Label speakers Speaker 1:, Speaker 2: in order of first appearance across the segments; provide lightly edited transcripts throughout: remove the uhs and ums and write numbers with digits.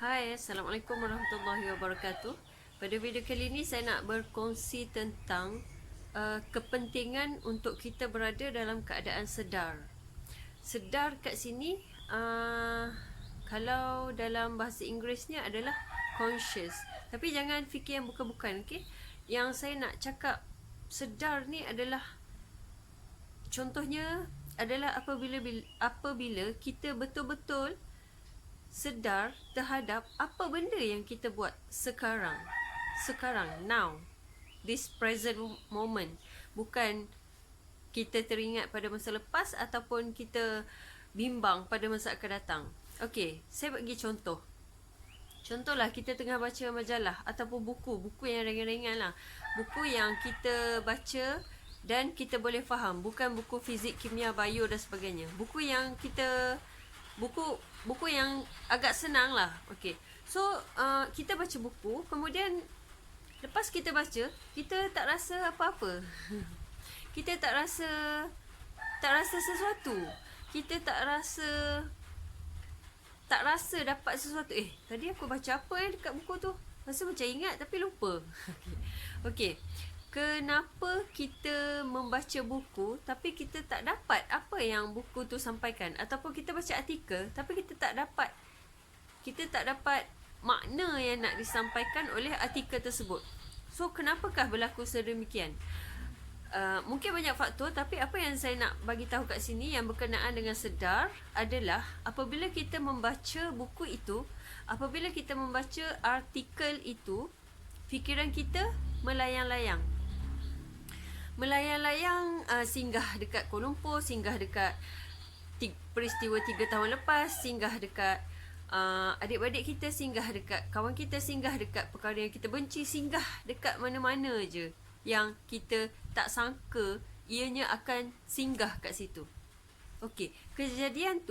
Speaker 1: Hai, Assalamualaikum warahmatullahi wabarakatuh. Pada video kali ini saya nak berkongsi tentang kepentingan untuk kita berada dalam keadaan sedar. Sedar kat sini, kalau dalam bahasa Inggerisnya adalah conscious. Tapi jangan fikir yang bukan-bukan, okay? Yang saya nak cakap sedar ni adalah, contohnya adalah apabila kita betul-betul sedar terhadap apa benda yang kita buat sekarang, now, this present moment. Bukan kita teringat pada masa lepas ataupun kita bimbang pada masa akan datang. Okey, saya bagi contoh. Contohlah kita tengah baca majalah ataupun buku yang ringan-ringan lah. Buku yang kita baca dan kita boleh faham, bukan buku fizik, kimia, bio dan sebagainya. Buku yang agak senang lah. Okay. So kita baca buku, kemudian lepas kita baca, kita tak rasa apa-apa. Kita tak rasa sesuatu. Kita tak rasa dapat sesuatu. Tadi aku baca apa dekat buku tu? Rasa macam ingat tapi lupa. Okay. Kenapa kita membaca buku tapi kita tak dapat apa yang buku tu sampaikan, ataupun kita baca artikel tapi kita tak dapat makna yang nak disampaikan oleh artikel tersebut. So kenapakah berlaku sedemikian? Mungkin banyak faktor, tapi apa yang saya nak bagi tahu kat sini yang berkenaan dengan sedar adalah apabila kita membaca buku itu, apabila kita membaca artikel itu, fikiran kita melayang-layang, singgah dekat Kuala Lumpur, singgah dekat peristiwa 3 tahun lepas, singgah dekat adik-beradik kita, singgah dekat kawan kita, singgah dekat perkara yang kita benci, singgah dekat mana-mana je yang kita tak sangka ianya akan singgah kat situ. Okey, keadaan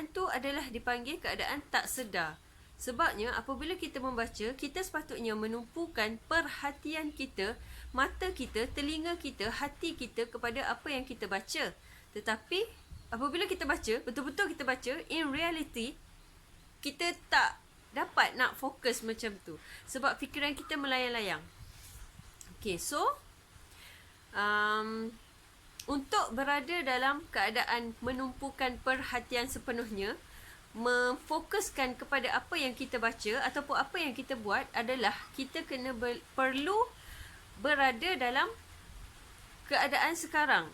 Speaker 1: tu adalah dipanggil keadaan tak sedar. Sebabnya apabila kita membaca, kita sepatutnya menumpukan perhatian kita, mata kita, telinga kita, hati kita kepada apa yang kita baca. Tetapi apabila kita baca, betul-betul kita baca, in reality kita tak dapat nak fokus macam tu sebab fikiran kita melayang-layang. Okay, so untuk berada dalam keadaan menumpukan perhatian sepenuhnya, memfokuskan kepada apa yang kita baca ataupun apa yang kita buat adalah kita perlu berada dalam keadaan sekarang.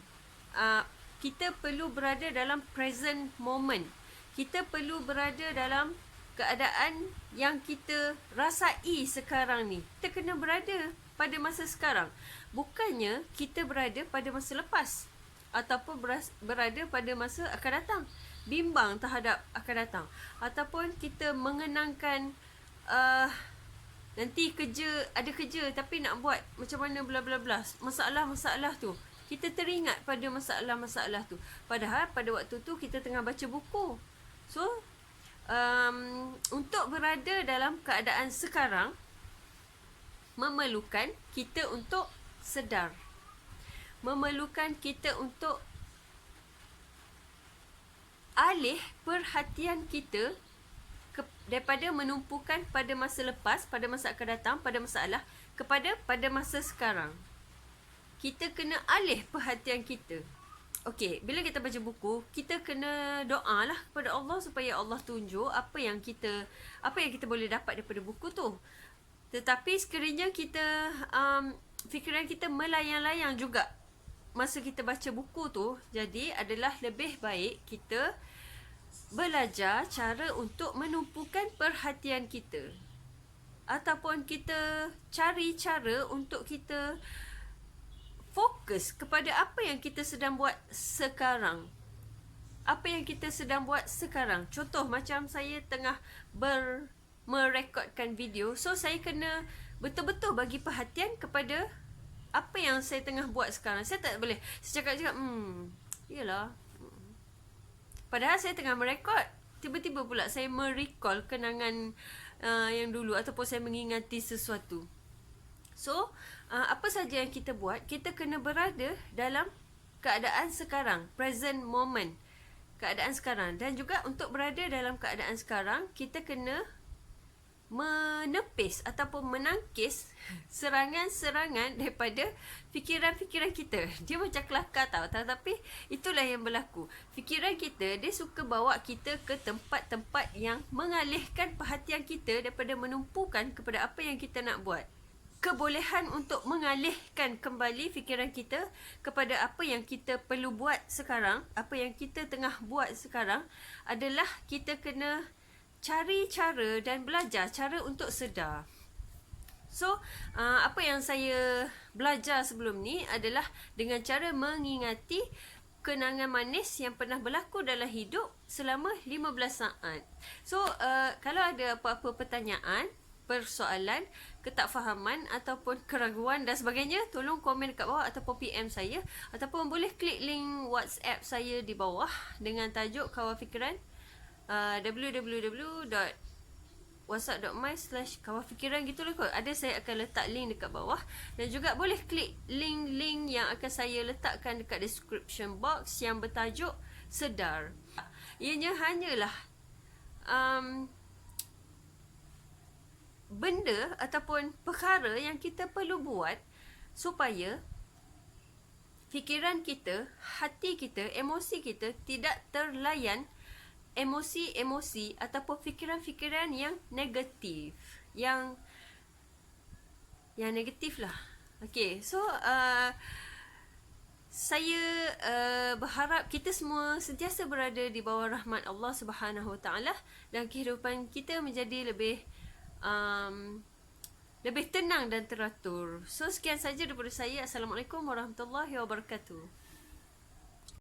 Speaker 1: Kita perlu berada dalam present moment. Kita perlu berada dalam keadaan yang kita rasai sekarang ni. Kita kena berada pada masa sekarang. Bukannya kita berada pada masa lepas ataupun berada pada masa akan datang, bimbang terhadap akan datang, ataupun kita mengenangkan nanti ada kerja tapi nak buat macam mana bla bla bla, masalah-masalah tu. Kita teringat pada masalah-masalah tu, padahal pada waktu tu kita tengah baca buku. So untuk berada dalam keadaan sekarang memerlukan kita untuk sedar, memerlukan kita untuk alih perhatian kita daripada menumpukan pada masa lepas, pada masa akan datang, pada masalah, pada masa sekarang. Kita kena alih perhatian kita. Okey, bila kita baca buku, kita kena doa lah kepada Allah supaya Allah tunjuk apa yang kita boleh dapat daripada buku tu. Tetapi sekiranya kita fikiran kita melayang-layang juga masa kita baca buku tu, jadi adalah lebih baik kita belajar cara untuk menumpukan perhatian kita, ataupun kita cari cara untuk kita fokus kepada apa yang kita sedang buat sekarang. Apa yang kita sedang buat sekarang. Contoh macam saya tengah merekodkan video, so saya kena betul-betul bagi perhatian kepada apa yang saya tengah buat sekarang. Saya tak boleh cakap yelah, padahal saya tengah merekod, tiba-tiba pula saya merecall kenangan yang dulu, ataupun saya mengingati sesuatu. So apa saja yang kita buat, kita kena berada dalam keadaan sekarang, present moment. keadaan sekarang. Dan juga untuk berada dalam keadaan sekarang, kita kena menepis ataupun menangkis serangan-serangan daripada fikiran-fikiran kita. Dia macam kelakar tau, tetapi itulah yang berlaku. Fikiran kita, dia suka bawa kita ke tempat-tempat yang mengalihkan perhatian kita daripada menumpukan kepada apa yang kita nak buat. Kebolehan untuk mengalihkan kembali fikiran kita kepada apa yang kita perlu buat sekarang, apa yang kita tengah buat sekarang, adalah kita kena cari cara dan belajar cara untuk sedar. So, apa yang saya belajar sebelum ni adalah dengan cara mengingati kenangan manis yang pernah berlaku dalam hidup selama 15 saat. So, kalau ada apa-apa pertanyaan, persoalan, ketakfahaman ataupun keraguan dan sebagainya, tolong komen dekat bawah ataupun PM saya, ataupun boleh klik link WhatsApp saya di bawah dengan tajuk Kawal Fikiran, www.whatsapp.my/kawalfikiran gitulah kot. Ada, saya akan letak link dekat bawah, dan juga boleh klik link-link yang akan saya letakkan dekat description box yang bertajuk Sedar. Ianya hanyalah benda ataupun perkara yang kita perlu buat supaya fikiran kita, hati kita, emosi kita tidak terlayan emosi-emosi ataupun fikiran-fikiran yang negatif. Yang negatif lah. Okay, so saya berharap kita semua sentiasa berada di bawah rahmat Allah Subhanahu Wa Taala dan kehidupan kita menjadi lebih tenang dan teratur. So, sekian saja daripada saya. Assalamualaikum warahmatullahi wabarakatuh.